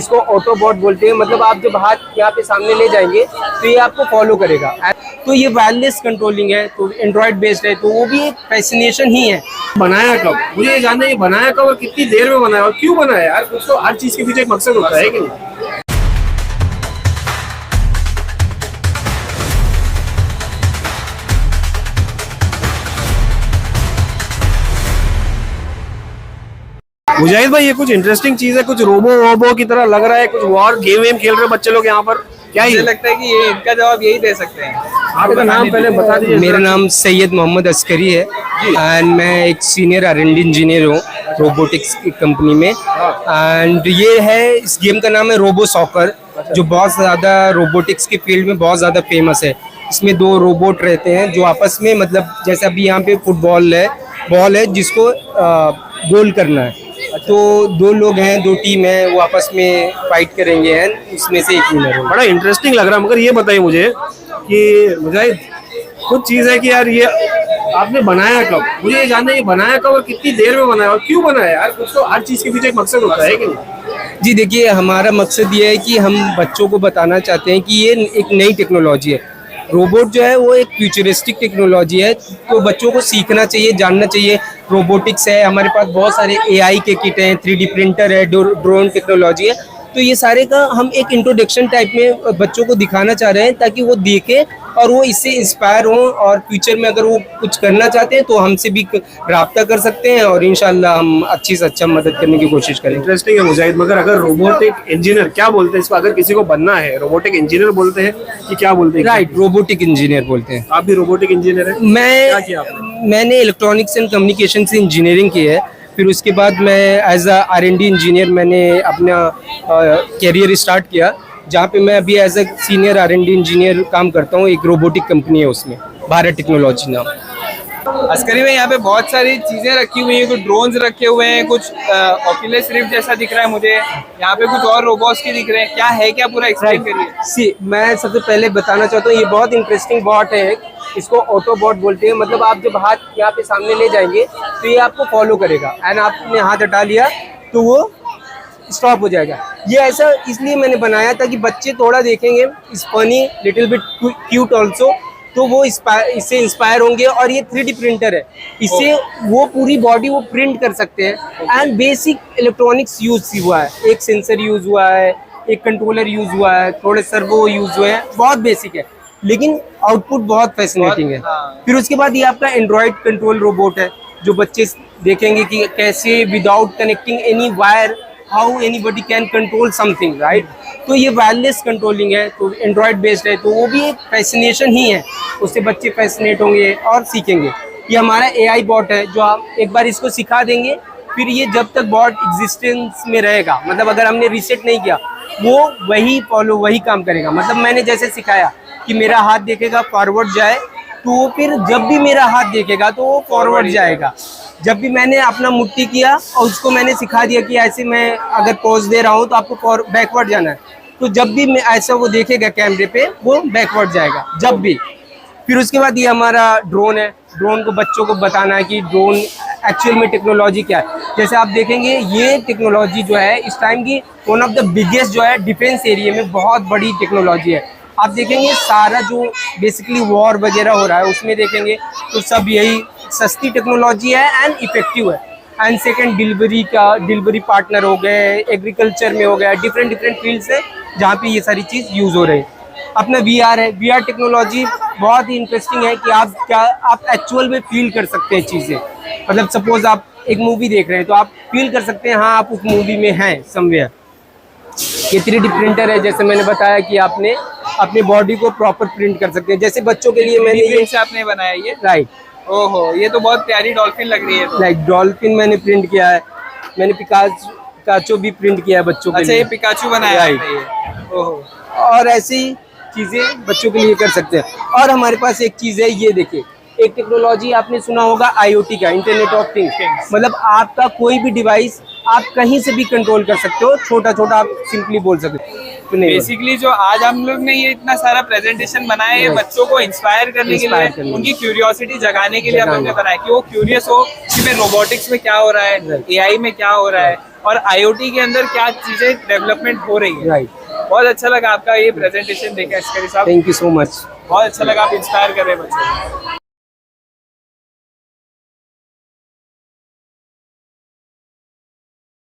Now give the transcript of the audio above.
इसको ऑटोबॉट बोलते हैं। मतलब आप जब हाथ यहाँ पे सामने ले जाएंगे तो ये आपको फॉलो करेगा। तो ये वायरलेस कंट्रोलिंग है, तो एंड्रॉइड बेस्ड है, तो वो भी एक फैसिनेशन ही है। बनाया कब, मुझे ये जानना है, ये बनाया कब और कितनी देर में बनाया और क्यों बनाया यार? कुछ तो हर चीज के पीछे एक मकसद होता है कि नहीं? मुजाहिद भाई, ये कुछ इंटरेस्टिंग चीज है, कुछ रोबो वोबो की तरह लग रहा है, कुछ वॉर गेम वेम खेल रहे बच्चे लोग यहाँ पर, क्या ही लगता है कि ये इनका जवाब यही दे सकते हैं। आपका नाम पहले बता दीजिए। मेरा नाम सैयद मोहम्मद अस्करी है एंड मैं एक सीनियर R&D इंजीनियर हूँ रोबोटिक्स की कंपनी में। एंड ये है, इस गेम का नाम है रोबो सॉकर, जो बहुत ज़्यादा रोबोटिक्स के फील्ड में बहुत ज़्यादा फेमस है। इसमें दो रोबोट रहते हैं जो आपस में, मतलब जैसे अभी यहाँ पे फुटबॉल है, बॉल है जिसको गोल करना है, तो दो लोग हैं, दो टीम है, वो आपस में फाइट करेंगे एंड उसमें से एक विनर होगा। बड़ा इंटरेस्टिंग लग रहा है। मगर ये बताइए मुझे कि मुजाहिद, कुछ चीज है कि यार ये आपने बनाया कब, मुझे ये जानना है, ये बनाया कब और कितनी देर में बनाया और क्यों बनाया यार? कुछ तो हर चीज के पीछे एक मकसद होता है कि नहीं? जी देखिए, हमारा मकसद ये है कि हम बच्चों को बताना चाहते हैं कि ये एक नई टेक्नोलॉजी है। रोबोट जो है वो एक फ्यूचरिस्टिक टेक्नोलॉजी है, तो बच्चों को सीखना चाहिए, जानना चाहिए। रोबोटिक्स है, हमारे पास बहुत सारे AI के किट हैं, 3D प्रिंटर है, ड्रोन टेक्नोलॉजी है, तो ये सारे का हम एक इंट्रोडक्शन टाइप में बच्चों को दिखाना चाह रहे हैं ताकि वो देखें और वो इससे इंस्पायर हों, और फ्यूचर में अगर वो कुछ करना चाहते हैं तो हमसे भी रब्ता कर सकते हैं और इंशाल्लाह हम अच्छी से अच्छा मदद करने की कोशिश करें। इंटरेस्टिंग है मुजाहिद। मगर अगर रोबोटिक इंजीनियर क्या बोलते हैं इसको, अगर किसी को बनना है, रोबोटिक इंजीनियर बोलते हैं कि क्या बोलते हैं? राइट, रोबोटिक इंजीनियर बोलते हैं। आप भी रोबोटिक इंजीनियर हैं? क्या किया आपने? मैंने इलेक्ट्रॉनिक्स एंड कम्युनिकेशन से इंजीनियरिंग की है। फिर उसके बाद मैं एज अ R&D इंजीनियर मैंने अपना कैरियर स्टार्ट किया, जहाँ पे मैं अभी as a senior R&D engineer काम करता हूँ। एक रोबोटिक कंपनी है, उसमें भारत टेक्नोलॉजी नाम। अस्करी भाई, यहाँ पे बहुत सारी चीजें रखी हुई हैं, कुछ ड्रोन्स रखे हुए हैं, कुछ ऑक्यूलस रिफ्ट जैसा दिख रहा है मुझे, यहाँ पे कुछ और रोबोट्स के दिख रहे हैं। क्या है, क्या पूरा एक्सप्लेन करिए। मैं सबसे पहले बताना चाहता हूँ, ये बहुत इंटरेस्टिंग बॉट है, इसको ऑटोबॉट बोलते हैं। मतलब आप जब हाथ यहाँ पे सामने ले जाएंगे तो ये आपको फॉलो करेगा एंड आपने हाथ हटा लिया तो वो स्टॉप हो जाएगा। ये ऐसा इसलिए मैंने बनाया ताकि बच्चे थोड़ा देखेंगे, it's funny, little bit cute also, तो वो इससे इंस्पायर होंगे। और ये 3D प्रिंटर है, इससे वो पूरी बॉडी वो प्रिंट कर सकते हैं। एंड बेसिक इलेक्ट्रॉनिक्स यूज हुआ है, एक सेंसर यूज हुआ है, एक कंट्रोलर यूज हुआ है, थोड़े सर्वो यूज हुए हैं, बहुत बेसिक है लेकिन आउटपुट बहुत फैसिनेटिंग है। फिर उसके बाद ये आपका एंड्रॉइड कंट्रोल रोबोट है, जो बच्चे देखेंगे कि कैसे without connecting any wire how anybody can control something, right. तो ये वायरलेस कंट्रोलिंग है, तो एंड्रॉइड बेस्ड है, तो वो भी एक फैसिनेशन ही है, उससे बच्चे फैसिनेट होंगे और सीखेंगे। ये हमारा AI बॉट है, जो आप एक बार इसको सिखा देंगे, फिर ये जब तक बॉट एग्जिस्टेंस में रहेगा, मतलब अगर हमने रीसेट नहीं किया, वो वही काम करेगा। मतलब मैंने जैसे सिखाया कि मेरा हाथ देखेगा फॉरवर्ड जाए, तो वो फिर जब भी मेरा हाथ देखेगा तो वो फॉरवर्ड जाएगा। जब भी मैंने अपना मुट्ठी किया और उसको मैंने सिखा दिया कि ऐसे मैं अगर पोज दे रहा हूँ तो आपको बैकवर्ड जाना है, तो जब भी मैं ऐसा वो देखेगा कैमरे पे, वो बैकवर्ड जाएगा जब भी। फिर उसके बाद ये हमारा ड्रोन है, ड्रोन को बच्चों को बताना है कि ड्रोन एक्चुअल में टेक्नोलॉजी क्या है। जैसे आप देखेंगे, ये टेक्नोलॉजी जो है इस टाइम की वन ऑफ द बिगेस्ट जो है डिफेंस एरिया में बहुत बड़ी टेक्नोलॉजी है। आप देखेंगे सारा जो बेसिकली वॉर वगैरह हो रहा है उसमें देखेंगे तो सब यही सस्ती टेक्नोलॉजी है एंड इफेक्टिव है। एंड सेकेंड, डिलीवरी पार्टनर हो गए, एग्रीकल्चर में हो गया, डिफरेंट फील्ड्स है जहाँ पे ये सारी चीज़ यूज़ हो रही है। अपना VR है, VR टेक्नोलॉजी बहुत ही इंटरेस्टिंग है कि आप एक्चुअल में फील कर सकते हैं चीज़ें। मतलब सपोज आप एक मूवी देख रहे हैं तो आप फील कर सकते हैं, हाँ आप उस मूवी में हैं समवेयर। ये 3D प्रिंटर है, जैसे मैंने बताया कि आपने अपनी बॉडी को प्रॉपर प्रिंट कर सकते हैं। जैसे बच्चों के लिए मैंने ये से आपने बनाया ये, राइट। ओहो, ये तो बहुत प्यारी डॉल्फिन लग रही है। लाइक डॉल्फिन मैंने प्रिंट किया है, मैंने पिकाचो भी प्रिंट किया है बच्चों के लिए। अच्छा, ये पिकाचू बनाया है ये। ओहो, और ऐसी चीज़ें बच्चों के लिए कर सकते हैं। और हमारे पास एक चीज़ है, ये देखिए, एक टेक्नोलॉजी आपने सुना होगा IoT का, इंटरनेट ऑफ थिंग्स। मतलब आपका कोई भी डिवाइस आप कहीं से भी कंट्रोल कर सकते हो, छोटा आप सिंपली बोल सकते हो। बेसिकली जो आज हम लोग ने ये इतना सारा प्रेजेंटेशन बनाया है, ये बच्चों को इंस्पायर करने के लिए, उनकी क्यूरियोसिटी जगाने के लिए हम लोग ने बनाया कि वो क्यूरियस हो कि मैं रोबोटिक्स में क्या हो रहा है, AI में क्या हो रहा है। और IoT के अंदर क्या चीजें डेवलपमेंट हो रही है। राइट, बहुत अच्छा लगा आपका ये प्रेजेंटेशन देखा अस्करी साहब, थैंक यू सो मच। बहुत अच्छा लगा, आप इंस्पायर कर रहे हैं बच्चों को।